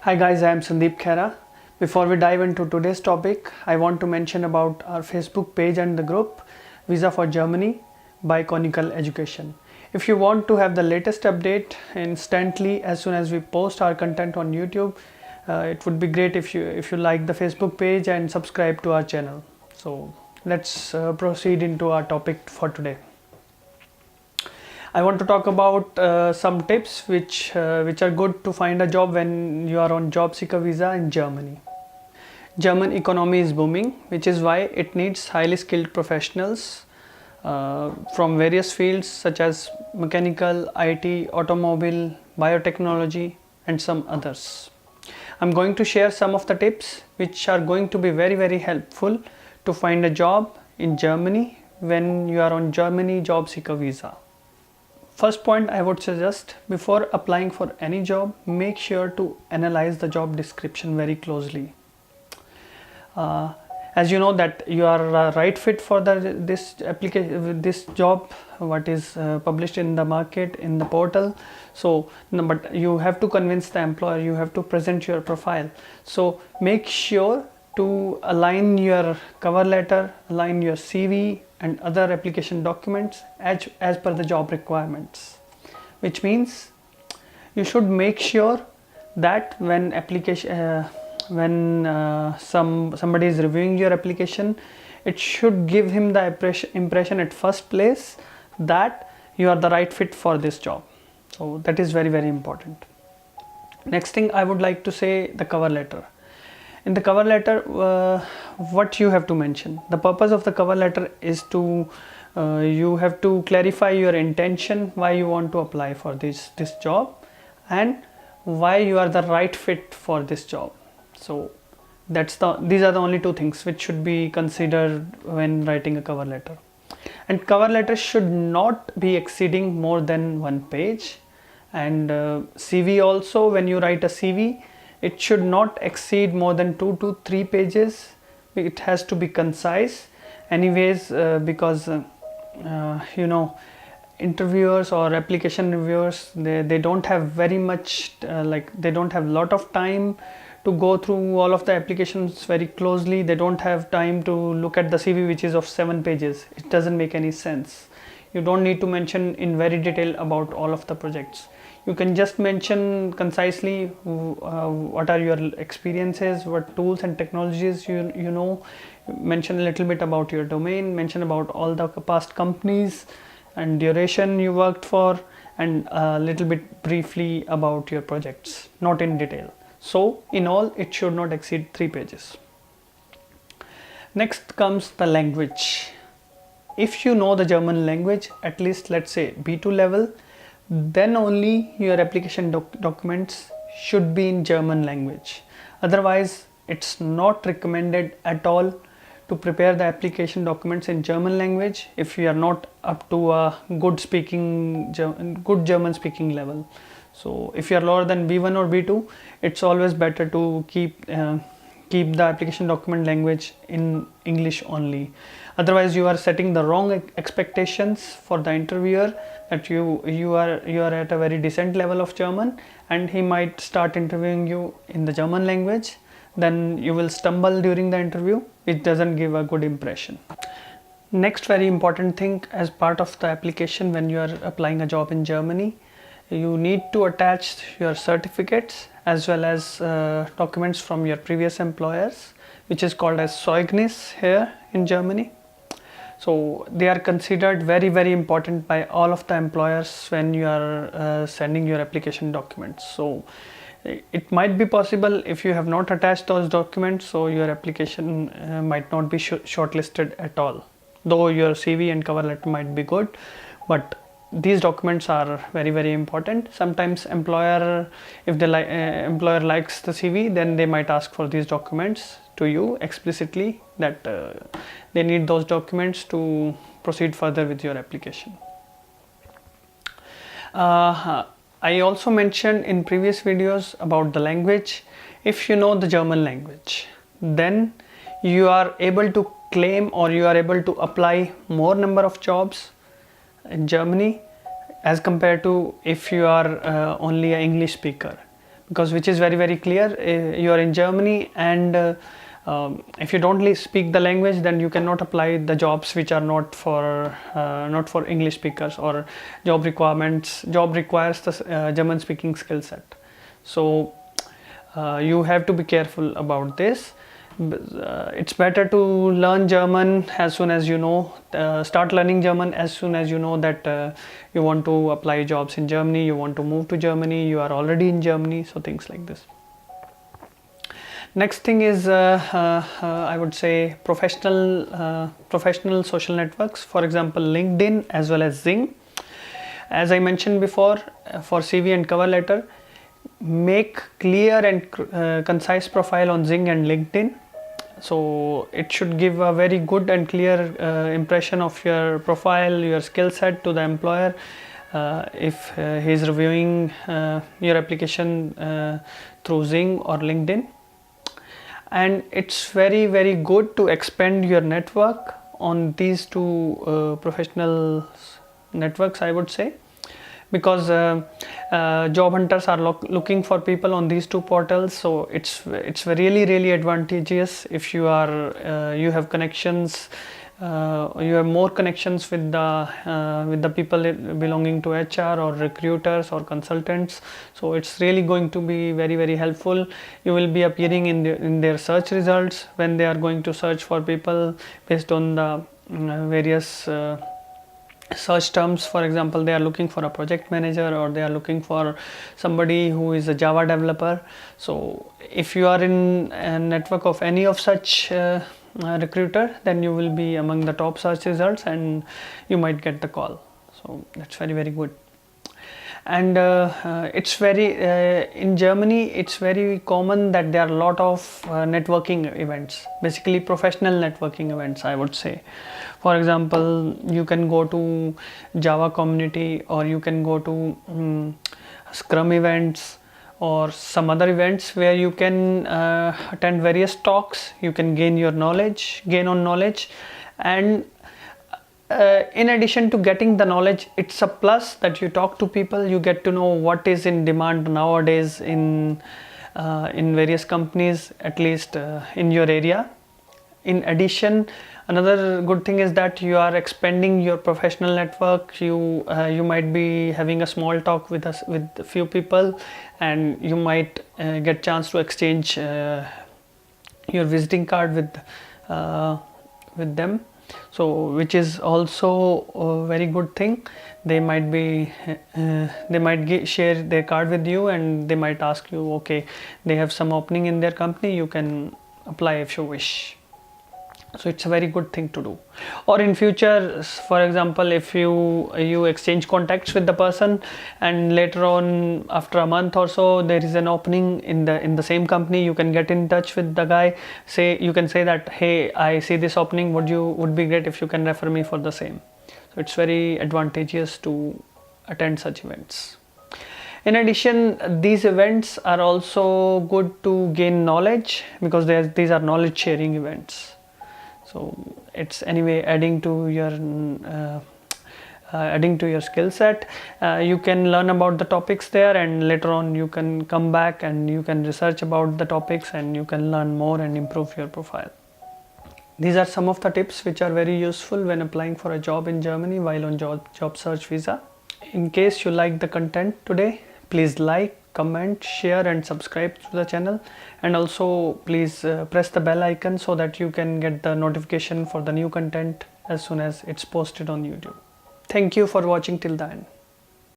Hi guys, I am Sandeep Khera. Before we dive into today's topic, I want to mention about our Facebook page and the group Visa for Germany by Conical Education. If you want to have the latest update instantly as soon as we post our content on YouTube, it would be great if you like the Facebook page and subscribe to our channel. So let's proceed into our topic for today. I want to talk about some tips which are good to find a job when you are on job seeker visa in Germany. German economy is booming, which is why it needs highly skilled professionals from various fields such as mechanical, IT, automobile, biotechnology, and some others. I'm going to share some of the tips which are going to be very helpful to find a job in Germany when you are on Germany job seeker visa. First point I would suggest, before applying for any job, make sure to analyze the job description very closely. As you know that you are right fit for this job what is published in the market in the portal. So but you have to convince the employer, you have to present your profile. So make sure to align your cover letter, align your CV and other application documents as per the job requirements, which means you should make sure that when somebody is reviewing your application, it should give him the impression at first place that you are the right fit for this job. So that is very important. Next thing I would like to say, the cover letter. In the cover letter, what you have to mention, the purpose of the cover letter is to you have to clarify your intention, why you want to apply for this job and why you are the right fit for this job. So these are the only two things which should be considered when writing a cover letter. And cover letter should not be exceeding more than 1 page. And CV also, when you write a CV, it should not exceed more than 2 to 3 pages. It has to be concise anyways, because you know, interviewers or application reviewers, they don't have very much they don't have lot of time to go through all of the applications very closely. They don't have time to look at the CV which is of 7 pages. It doesn't make any sense. You don't need to mention in very detail about all of the projects. You can just mention concisely what are your experiences, what tools and technologies you know, mention a little bit about your domain, mention about all the past companies and duration you worked for, and a little bit briefly about your projects, not in detail. So in all, it should not exceed 3 pages. Next comes the language. If you know the German language, at least let's say B2 level, then only your application documents should be in German language. Otherwise, it's not recommended at all to prepare the application documents in German language if you are not up to a good German speaking level. So if you are lower than B1 or B2, it's always better to keep the application document language in English only. Otherwise, you are setting the wrong expectations for the interviewer that you are at a very decent level of German, and he might start interviewing you in the German language. Then you will stumble during the interview, which doesn't give a good impression. Next very important thing as part of the application when you are applying a job in Germany, you need to attach your certificates as well as documents from your previous employers, which is called as Zeugnis here in Germany. So they are considered very important by all of the employers when you are sending your application documents. So it might be possible if you have not attached those documents, so your application might not be shortlisted at all, though your CV and cover letter might be good, but these documents are very important. Sometimes employer, if the employer likes the CV, then they might ask for these documents to you explicitly, that they need those documents to proceed further with your application. I also mentioned in previous videos about the language. If you know the German language, then you are able to claim or you are able to apply more number of jobs in Germany as compared to if you are only an English speaker. because which is very clear. You are in Germany, and if you don't speak the language, then you cannot apply the jobs which are not for English speakers, or job requirements. Job requires the German speaking skill set. So you have to be careful about this. It's better to learn German as soon as you know, start learning German as soon as you know that you want to apply jobs in Germany, you want to move to Germany, you are already in Germany, so things like this. Next thing is I would say professional social networks, for example LinkedIn as well as Xing. As I mentioned before, for CV and cover letter, make clear and concise profile on Xing and LinkedIn. So it should give a very good and clear impression of your profile, your skill set to the employer if he is reviewing your application through Xing or LinkedIn. And it's very good to expand your network on these two professional networks, I would say, because job hunters are looking for people on these two portals. So it's really advantageous if you are you have connections, you have more connections with the people belonging to HR or recruiters or consultants. So it's really going to be very helpful. You will be appearing in their search results when they are going to search for people based on the various search terms. For example, they are looking for a project manager, or they are looking for somebody who is a Java developer. So if you are in a network of any of such recruiter, then you will be among the top search results and you might get the call. So that's very good. And it's very in Germany it's very common that there are a lot of networking events, basically professional networking events, I would say. For example, you can go to Java community, or you can go to Scrum events or some other events where you can attend various talks. You can gain on knowledge, and in addition to getting the knowledge, it's a plus that you talk to people, you get to know what is in demand nowadays in various companies, at least in your area. In addition, another good thing is that you are expanding your professional network. You might be having a small talk with a few people, and you might get chance to exchange your visiting card with them. So which is also a very good thing. They might share their card with you, and they might ask you, okay, they have some opening in their company, you can apply if you wish. So it's a very good thing to do. Or in future, for example, if you exchange contacts with the person, and later on after a month or so there is an opening in the same company, you can get in touch with the guy. You can say that, hey, I see this opening, would be great if you can refer me for the same. So it's very advantageous to attend such events. In addition, these events are also good to gain knowledge, because these are knowledge sharing events. So it's anyway adding to your skill set. You can learn about the topics there, and later on you can come back and you can research about the topics, and you can learn more and improve your profile. These are some of the tips which are very useful when applying for a job in Germany while on job search visa. In case you like the content today, please like, comment, share and subscribe to the channel, and also please press the bell icon so that you can get the notification for the new content as soon as it's posted on YouTube. Thank you for watching till the end.